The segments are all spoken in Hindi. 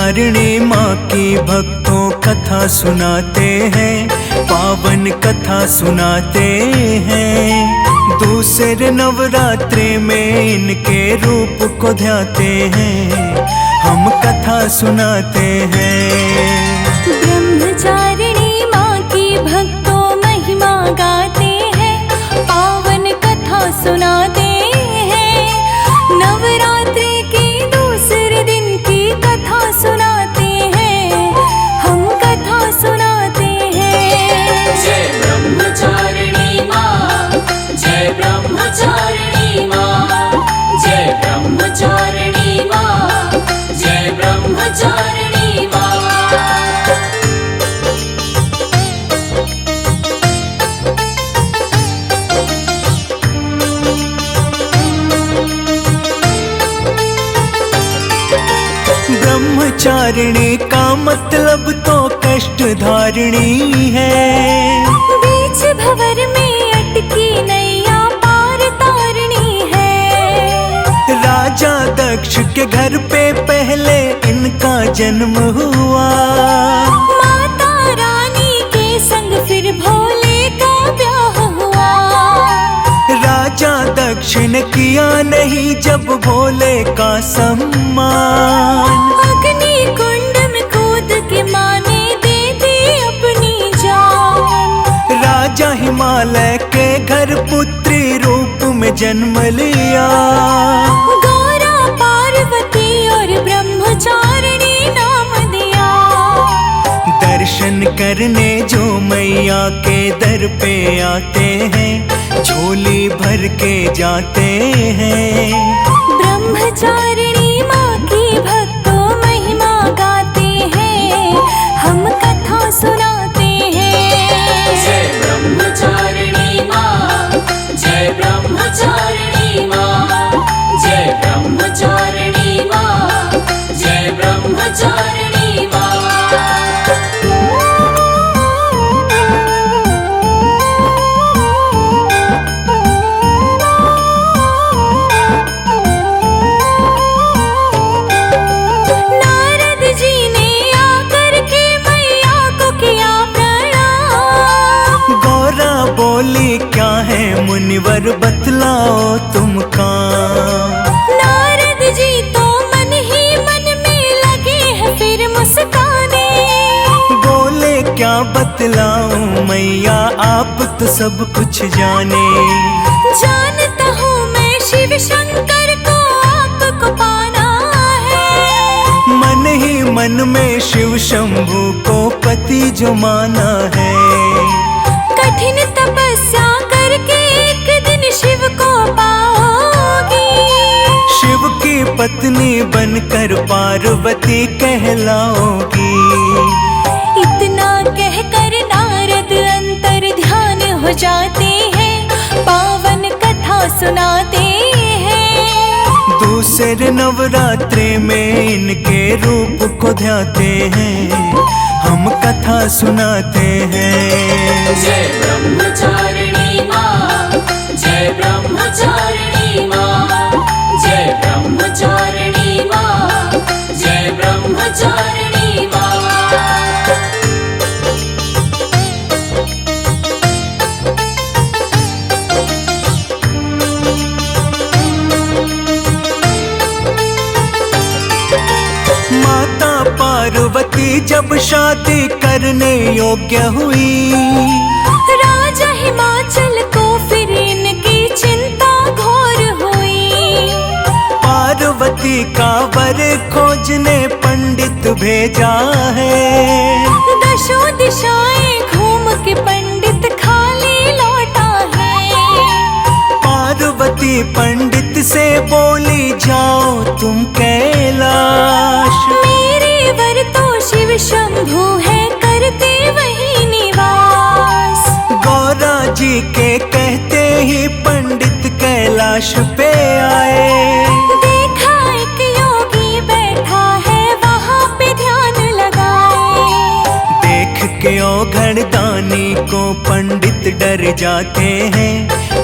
ब्रह्मचारिणी माँ की भक्तों कथा सुनाते हैं, पावन कथा सुनाते हैं। दूसरे नवरात्रि में इनके रूप को ध्याते हैं, हम कथा सुनाते हैं। ब्रह्मचारिणी माँ की भक्तों महिमा गाते हैं, पावन कथा सुनाते हैं। नवरात्रि के दूसरे दिन की कथा सुनाते हैं, हम कथा सुनाते हैं। जय ब्रह्मचारिणी माँ, जय ब्रह्मचारिणी माँ, जय ब्रह्मचारिणी माँ, जय ब्रह्मचारिणी माँ। ब्रह्मचारिणी का मतलब तो कष्ट धारिणी है, बीच भंवर में अटकी नैया पार तारनी है। राजा दक्ष के घर पे पहले इनका जन्म हुआ, माता रानी के संग फिर भोले का ब्याह हुआ। राजा दक्ष ने किया नहीं जब भोले का सम्मान, अग्नि कुंड में कूद के माने दे दी अपनी जान। राजा हिमालय के घर पुत्री रूप में जन्म लिया, गौरा पार्वती और ब्रह्मचारिणी नाम दिया। दर्शन करने जो मैया के दर पे आते हैं, झोली भर के जाते हैं। ब्रह्मचारिणी माँ की भक्तों महिमा गाते हैं, हम कथा सुनाते हैं। जय ब्रह्मचारिणी माँ, जय ब्रह्मचारिणी माँ, जय ब्रह्मचारिणी माँ, जय ब्रह्मचारिणी माँ। बोली क्या है मुनिवर बतलाओ तुम काम। नारद जी तो मन ही मन में लगे हैं फिर मुस्काने। बोले क्या बतलाऊं मैया आप तो सब कुछ जाने। जानता हूँ मैं शिव शंकर को आपको पाना है। मन ही मन में शिव शंभू को पति जो माना है। कठिन तपस्या करके एक दिन शिव को पाओगी। शिव की पत्नी बनकर पार्वती कहलाओगी। इतना कहकर नारद अंतर ध्यान हो जाते हैं, पावन कथा सुनाते हैं। दूसरे नवरात्रि में इनके रूप को ध्याते हैं, हम कथा सुनाते हैं। जय ब्रह्मचारिणी माँ, जय ब्रह्मचारिणी माँ, जय ब्रह्मचारिणी माँ, जय ब्रह्मचारिणी माँ। माता पार्वती जब शादी करने योग्य हुई, राजा हिमाचल को फिर इनकी चिंता घोर हुई। पार्वती का वर खोजने पंडित भेजा है। दशों दिशाएं घूम के पंडित खाली लौटा है। पार्वती पंडित से बोली जाओ तुम कैलाश। मेरे वर तो शिव शंभू है करते वही निवास। गौरा जी के कहते ही पंडित कैलाश पे आए। देखा एक योगी बैठा है वहाँ पे ध्यान लगाए। देख के औघड़ दानी को पंडित डर जाते हैं,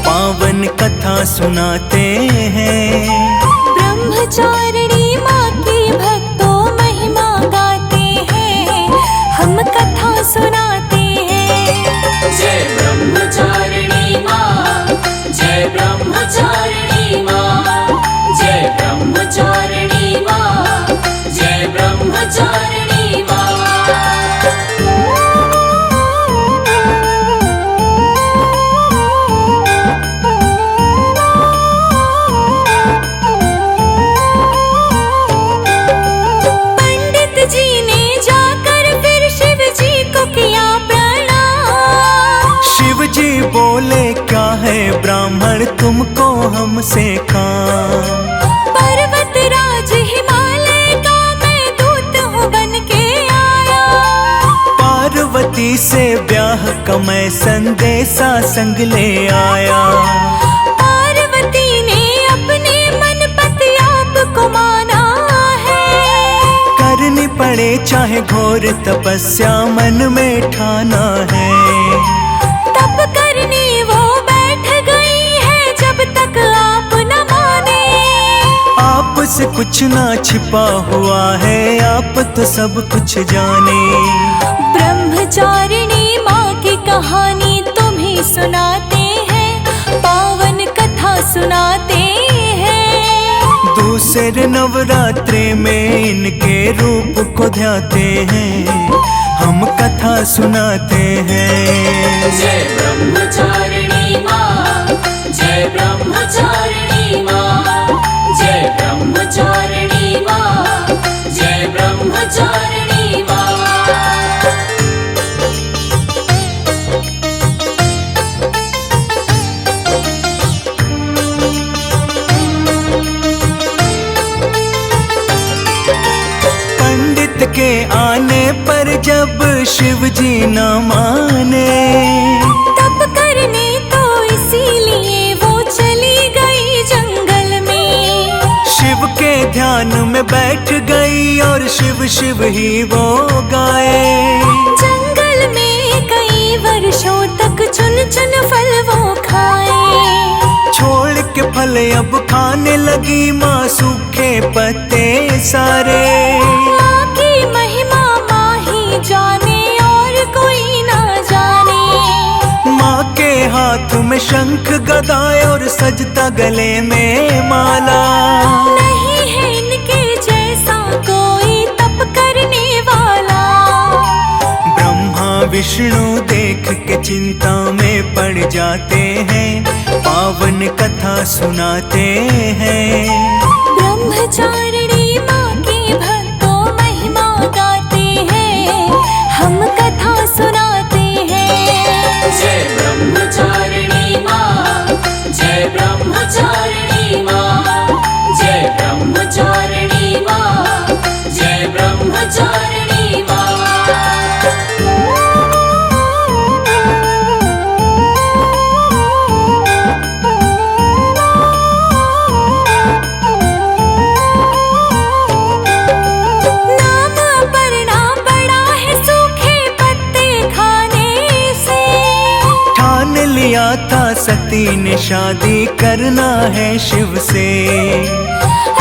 पावन कथा सुनाते हैं। ब्रह्मचारिणी माँ की भक्तों महिमा गा हमसे काम। पर्वत राज हिमालय का मैं दूत हूँ बन के आया। पार्वती से ब्याह का मैं संदेशा संग ले आया। पार्वती ने अपने मन पति आपको माना है। करनी पड़े चाहे घोर तपस्या मन में ठाना है। तप करने वो बैठ गई है जब तक आप न माने। आपसे कुछ ना छिपा हुआ है, आप तो सब कुछ जाने। ब्रह्मचारिणी माँ की कहानी तुम्हें सुनाते हैं, पावन कथा सुनाते हैं। दूसरे नवरात्रे में इनके रूप को ध्याते हैं, हम कथा सुनाते हैं। जय ब्रह्मचारिणी माँ, जय ब्रह्मचारिणी माँ, जय ब्रह्मचारिणी माँ, जय ब्रह्मचारिणी माँ। पंडित के आने पर जब शिव जी न माने, तप करने तो इसीलिए वो चली गई जंगल में। शिव के ध्यान में बैठ गई और शिव शिव ही वो गाए। जंगल में कई वर्षों तक चुन चुन फल वो खाए। छोड़ के फल अब खाने लगी माँ सूखे पत्ते सारे। माँ की महिमा माँ ही जाने और कोई ना जाने। माँ के हाथ में शंख गदा और सजता गले में माला। नहीं है इनके जैसा कोई तप करने वाला। ब्रह्मा विष्णु देख के चिंता में पड़ जाते हैं, पावन कथा सुनाते हैं। ब्रह्मचारिणी माँ की भक्तों महिमा गाते हैं, हम कथा सुनाते हैं। जय ब्रह्मचारिणी माँ, जय ब्रह्मचारिणी माँ, जय ब्रह्मचारिणी माँ, जय ब्रह्मचारिणी माँ। नाम अपर्णा पड़ा है सूखे पत्ते खाने से। ठान लिया था सती ने शादी करना है शिव से।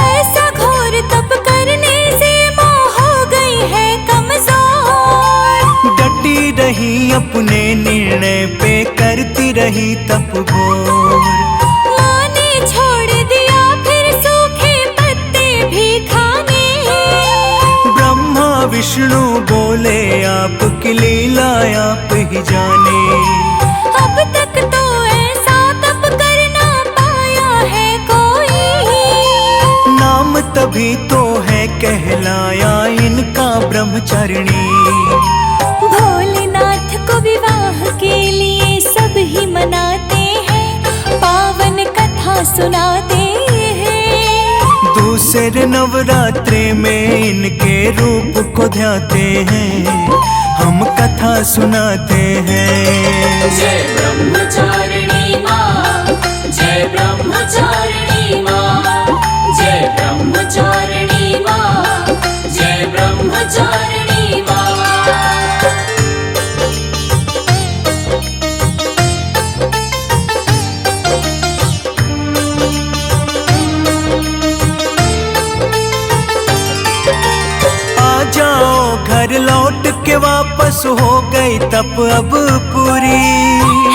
ऐसा घोर तप करने से माँ हो गई है कमजोर। डटी रही अपने निर्णय पे, करती रही तप घोर। माँ ने छोड़ दिया फिर सूखे पत्ते भी खाने। ब्रह्मा विष्णु बोले आपकी लीला आप ही जाने। अब तक तो ऐसा तप करना पाया है कोई। नाम तभी तो है कहलाया इनका ब्रह्मचारिणी। भोलेनाथ को विवाह के लिए सब ही मनाते हैं, पावन कथा सुनाते हैं। दूसरे नवरात्रे में इनके रूप को ध्याते हैं, हम कथा सुनाते हैं। जय ब्रह्मचारिणी माँ, जय ब्रह्मचारिणी माँ, जय ब्रह्मचारिणी माँ, जय ब्रह्मचारिणी माँ। आ जाओ घर लौट के वापस, हो गई तप अब पूरी।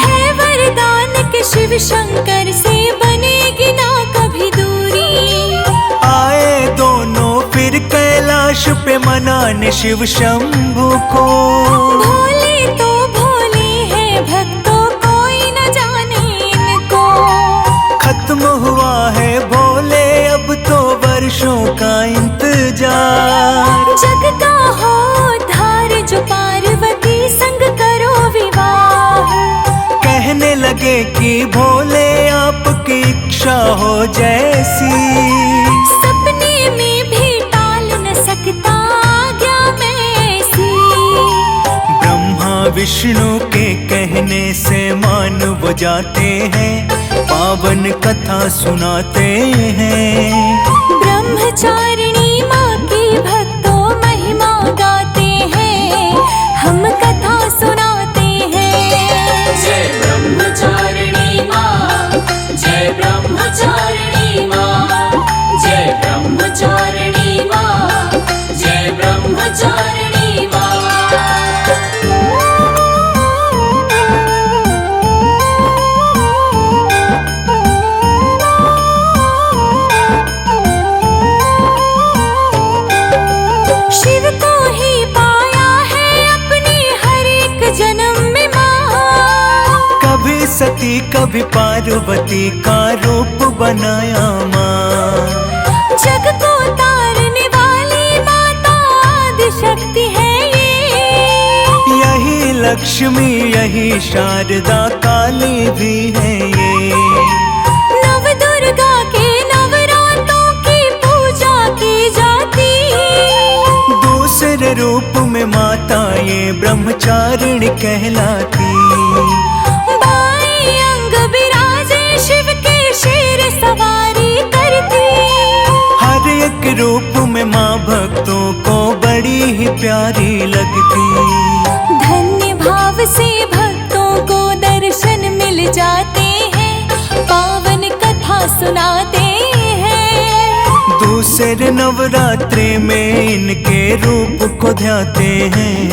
है वरदान के शिव शंकर से बनेगी ना कभी दूरी। आए दोनों फिर कैलाश पे मनाने शिव शंभू को। भोले तो भोले हैं भक्तों कोई न जाने इनको। खत्म हुआ है भोले अब तो वर्षों का इंतजार। जग का हो धार जो पार्वती संग करो विवाह। कहने लगे कि भोले आपकी इच्छा हो जैसी। सपने में भी टाल न सकता आज्ञा मैं ऐसी। ब्रह्मा विष्णु के कहने से मान वो जाते हैं, पावन कथा सुनाते हैं। ब्रह्मचारिणी माँ की भक्तों महिमा गाते हैं, हम कथा सुनाते हैं। जय ब्रह्मचारिणी माँ, जय ब्रह्मचारिणी माँ, जय ब्रह्मचारिणी माँ, जय ब्रह्मचारिणी माँ। शिव को ही पाया है अपने हर एक जन्म में माँ। कभी सती कभी पार्वती का रूप बनाया माँ। जग को तारने वाली माता आदि शक्ति है ये। यही लक्ष्मी यही शारदा काली भी है ये। नव दुर्गा के नवरात्रों की पूजा की जाती। दूसरे रूप में माता ये ब्रह्मचारिणी कहलाती। बाएं अंग विराजे शिव के शेर सवारी करती। हर एक रूप में माँ भक्तों को बड़ी ही प्यारी लगती। धन्य भाव से भक्तों को दर्शन मिल जाते हैं, पावन कथा सुनाते हैं। दूसरे नवरात्रि में इनके रूप को ध्याते हैं,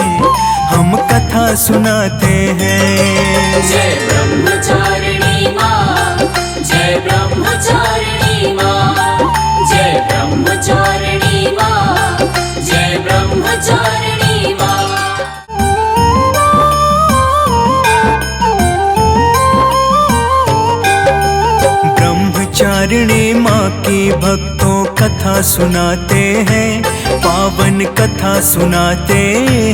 हम कथा सुनाते हैं। जय ब्रह्मचारिणी माँ, जय ब्रह्मचारिणी माँ, जय ब्रह्मचारिणी माँ, जय ब्रह्मचारिणी माँ। ब्रह्मचारिणी माँ की भक्तों कथा सुनाते हैं, पावन कथा सुनाते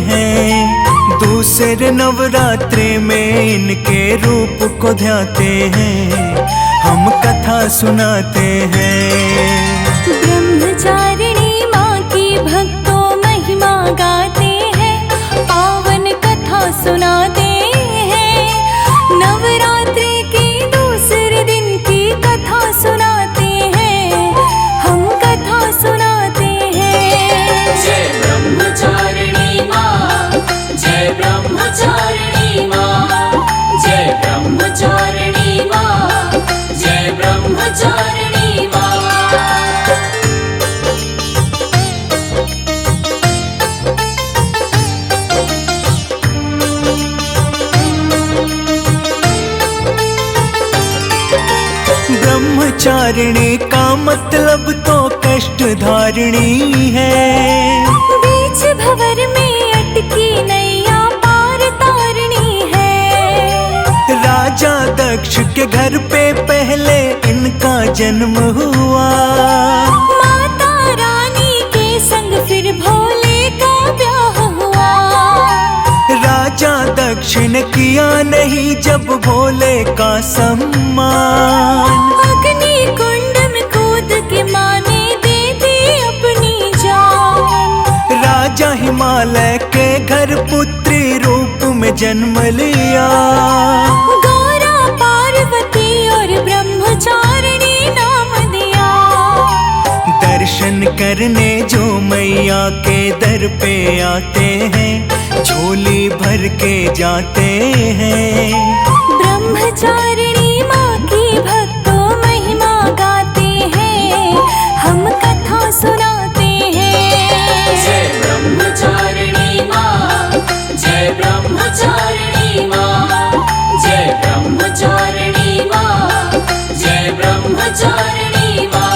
हैं। दूसरे नवरात्रि में इनके रूप को ध्याते हैं, हम कथा सुनाते हैं। ब्रह्मचारिणी माँ की भक्तों महिमा गाते हैं, पावन कथा सुनाते हैं। नवरात्रि के दूसरे दिन की कथा सुनाते हैं, हम कथा सुनाते हैं। जय ब्रह्मचारिणी माँ, जय ब्रह्मचारिणी माँ, जय ब्रह्मचारिणी माँ, जय ब्रह्मचारिणी माँ। ब्रह्मचारिणी का मतलब तो कष्ट धारिणी है। बीच भंवर में अटकी नैया पार तारनी है। राजा दक्ष के घर पे पहले इनका जन्म हुआ। माता रानी के संग फिर भोले का ब्याह हुआ। राजा दक्ष ने किया नहीं जब भोले का सम्मान। अग्नि कुंड में कूद के माने दे दी अपनी जान। राजा हिमालय के घर पुत्री रूप में जन्म लिया। गौरा पार्वती और ब्रह्मचारिणी नाम दिया। दर्शन करने जो मैया के दर पे आते हैं, झोली भर के जाते हैं। ब्रह्मचारिणी माँ की भक्तों महिमा गाते हैं, हम कथा सुनाते हैं। जय ब्रह्मचारिणी माँ, जय ब्रह्मचारिणी माँ, जय ब्रह्मचारिणी माँ, जय ब्रह्मचारिणी माँ।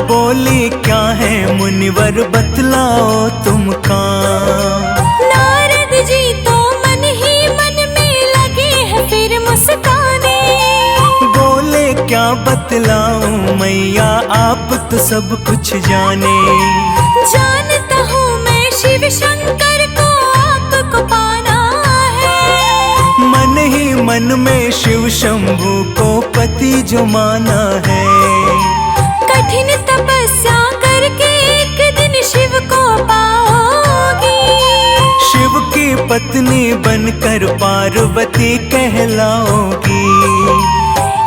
बोली क्या है मुनिवर बतलाओ तुम काम। नारद जी तो मन ही मन में लगे हैं बतलाऊं मैया, आप तो सब कुछ जाने। जानता हूँ मैं शिव शंकर को आपको पाना है। मन ही मन में शिव शंभू को पति जो माना है। कठिन तपस्या करके एक दिन शिव को पाओगी। शिव की पत्नी बनकर पार्वती कहलाओगी।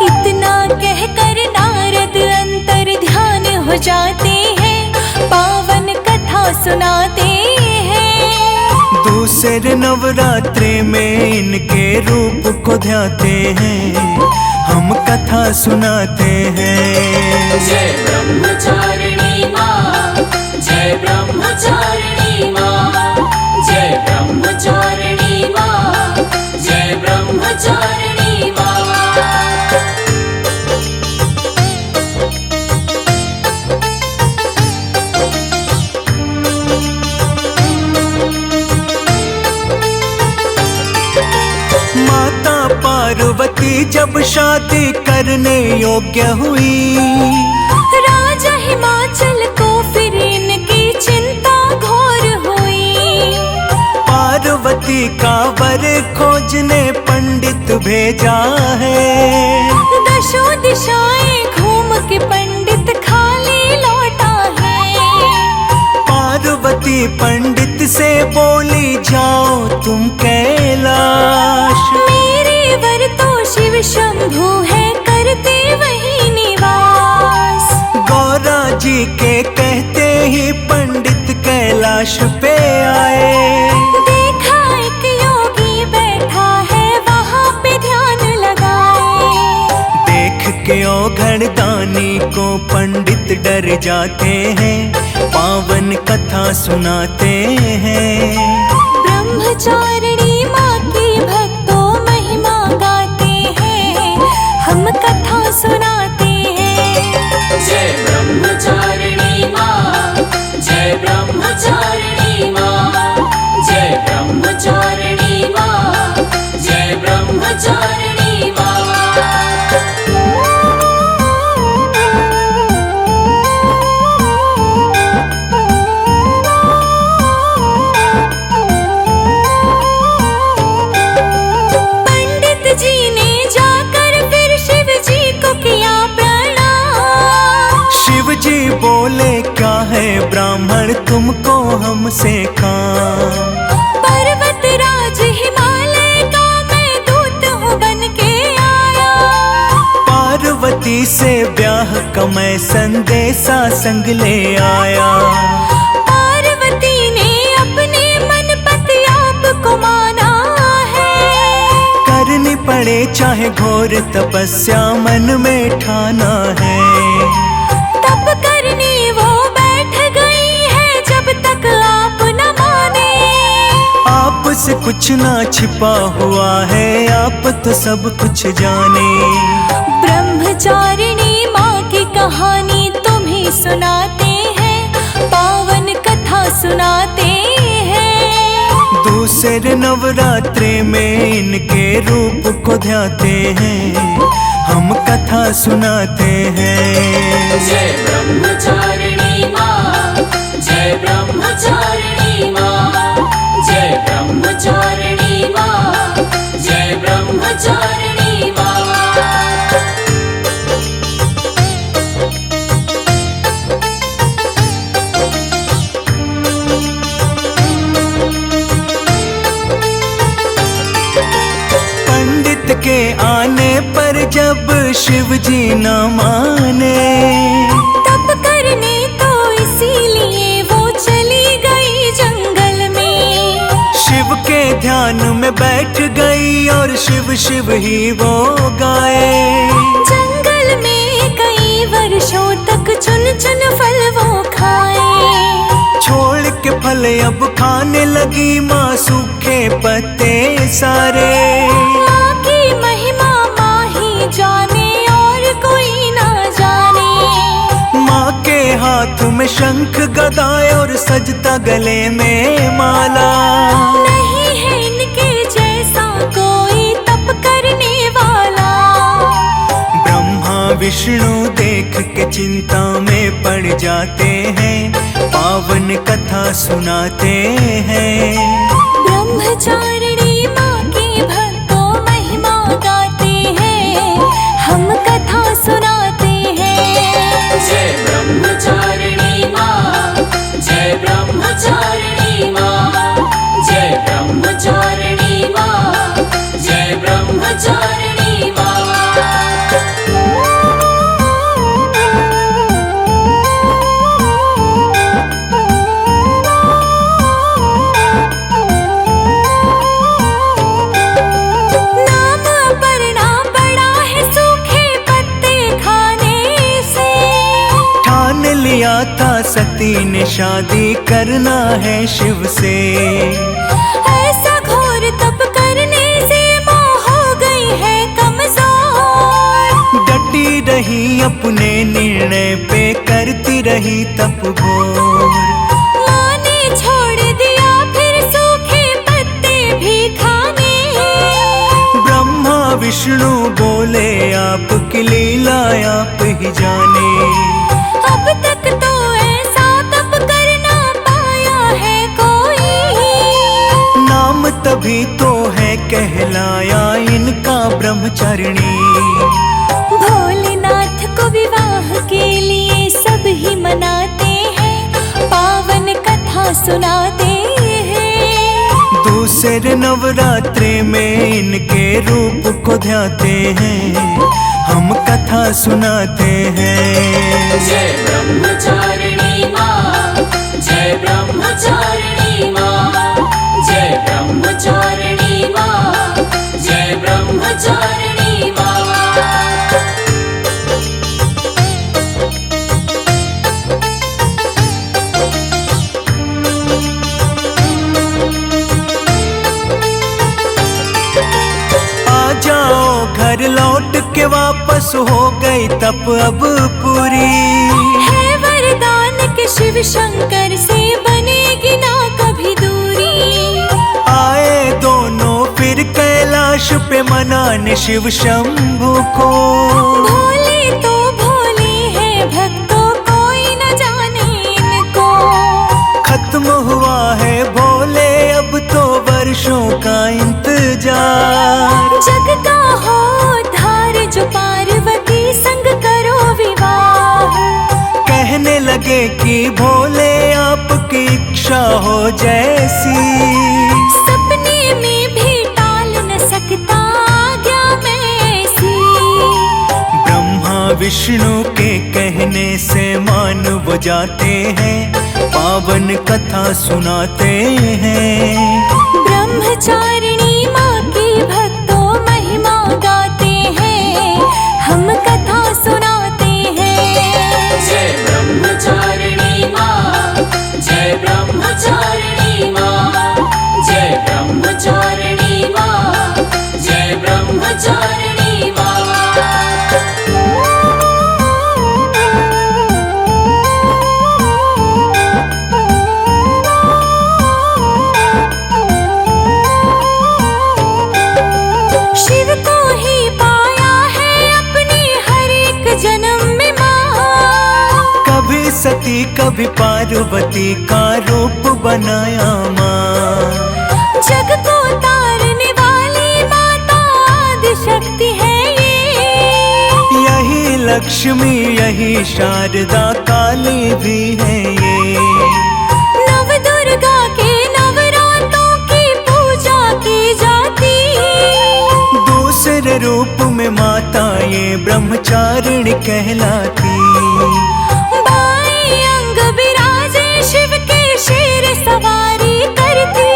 इतना कहकर नारद अंतर ध्यान हो जाते हैं, पावन कथा सुनाते हैं। दूसरे नवरात्रि में इनके रूप को ध्याते हैं, हम कथा सुनाते हैं। जय ब्रह्मचारिणी माँ, जय ब्रह्मचारिणी माँ, जय ब्रह्मचारिणी माँ, जय ब्रह्मचारिणी माँ। माता पार्वती जब शादी करने योग्य हुई, राजा हिमाचल को फिर इनकी चिंता घोर हुई। पार्वती का वर खोजने पंडित भेजा है। दशों दिशाएं घूम के पंडित खाली लौटा है। पार्वती पंडित से बोली जाओ तुम कैलाश। मेरे वर तो शिव शंभू है, करते वही निवास। गौरा जी के कहते ही पंडित कैलाश पे आए। देखा एक योगी बैठा है, वहाँ पे ध्यान लगाए। देख के औघड़ दानी को पंडित डर जाते हैं, पावन कथा सुनाते हैं। ब्रह्मचारिणी माँ की भक्तों महिमा गाते हैं, हम कथा सुनाते हैं। जय ब्रह्मचारिणी माँ, जय ब्रह्मचारिणी माँ, जय ब्रह्मचारिणी माँ, जय ब्रह्मचारिणी माँ। बोले क्या है ब्राह्मण तुमको हमसे काम। पर्वत राज हिमालय का मैं दूत हूँ बन के आया। पार्वती से ब्याह का मैं संदेशा संग ले आया। पार्वती ने अपने मन पति आपको माना है। करनी पड़े चाहे घोर तपस्या मन में ठाना है। तप करने वो बैठ गई है, जब तक आप न माने। आपसे कुछ ना छिपा हुआ है, आप तो सब कुछ जाने। ब्रह्मचारिणी माँ की कहानी तुम्हें सुनाते हैं, पावन कथा सुनाते हैं। दूसरे नवरात्रि में इनके रूप को ध्याते हैं, हम कथा सुनाते हैं। जय ब्रह्मचारिणी माँ, जय ब्रह्मचारिणी माँ, जय ब्रह्मचारिणी माँ, जय ब्रह्मचारिणी माँ। पंडित के आने पर जब शिव जी न माने, तप करने तो इसीलिए वो चली गई जंगल में। शिव के ध्यान में बैठ गई और शिव शिव ही वो गाए। जंगल में कई वर्षों तक चुन चुन फल वो खाए। छोड़ के फल अब खाने लगी माँ सूखे पत्ते सारे। माँ की महिमा माँ ही जाने और कोई ना जाने। माँ के हाथ में शंख गदा और सजता गले में माला। नहीं है इनके जैसा कोई तप करने वाला। ब्रह्मा विष्णु देख के चिंता में पड़ जाते हैं, पावन कथा सुनाते हैं। ब्रह्मचारिणी माँ की भक्तों महिमा गाते हैं, हम कथा सुनाते हैं। जय ब्रह्मचारिणी माँ, जय ब्रह्मचारिणी माँ, जय ब्रह्मचारिणी माँ, जय ब्रह्मचारिणी माँ। था सती ने शादी करना है शिव से, ऐसा घोर तप करने से माँ हो गई है कमजोर। डटी रही अपने निर्णय पे, करती रही तप घोर। माँ ने छोड़ दिया फिर सूखे पत्ते भी खाने। ब्रह्मा विष्णु बोले आपकी लीला आप ही जाने। अब तक तो ऐसा तप करना पाया है कोई, नाम तभी तो है कहलाया इनका ब्रह्मचारिणी। भोलेनाथ को विवाह के लिए सब ही मनाते हैं, पावन कथा सुनाते हैं। दूसरे नवरात्रि में इनके रूप को ध्याते हैं, हम कथा सुनाते हैं। जय ब्रह्मचारिणी माँ, जय ब्रह्मचारिणी माँ, जय ब्रह्मचारिणी माँ, जय ब्रह्मचारिणी माँ। घर लौट के वापस हो गई तप अब पूरी। है वरदान के शिव शंकर से बनेगी ना कभी दूरी। आए दोनों फिर कैलाश पे मनाने शिव शंभू को। भोले तो भोले हैं भक्तों कोई न जाने इनको। खत्म हुआ है भोले अब तो वर्षों का इंतजार। जग का हो धार जो पार्वती संग करो विवाह। कहने लगे कि भोले आपकी इच्छा हो जैसी। सपने में भी टाल न सकता आज्ञा में ऐसी। ब्रह्मा विष्णु के कहने से मान वो जाते हैं, पावन कथा सुनाते हैं। ब्रह्मचारिणी माँ की भक्तों महिमा गाते हैं, हम कथा सुनाते हैं। जय ब्रह्मचारिणी माँ, जय ब्रह्मचारिणी माँ, जय ब्रह्मचारिणी माँ, जय ब्रह्मचारिणी माँ। शिव को ही पाया है अपने हर एक जन्म में माँ। कभी सती कभी पार्वती का रूप बनाया माँ। जग को तारने वाली माता आदि शक्ति है ये। यही लक्ष्मी यही शारदा काली भी है ये। नव दुर्गा के नवरात्रों की पूजा की जाती। दूसरे रूप में माता ये ब्रह्मचारिणी कहलाती। बाएं अंग विराजे शिव के शेर सवारी करती।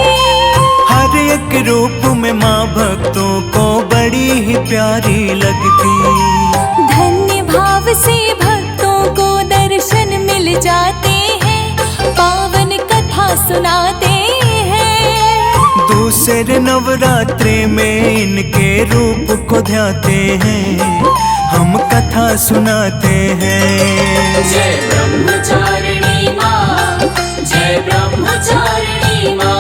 हर एक रूप में माँ भक्तों को बड़ी ही प्यारी लगती। धन्य भाव से भक्तों को दर्शन मिल जाते हैं, पावन कथा सुनाते हैं। दूसरे नवरात्रि में इनके रूप को ध्याते हैं, हम कथा सुनाते हैं। जय ब्रह्मचारिणी माँ, जय ब्रह्मचारिणी माँ,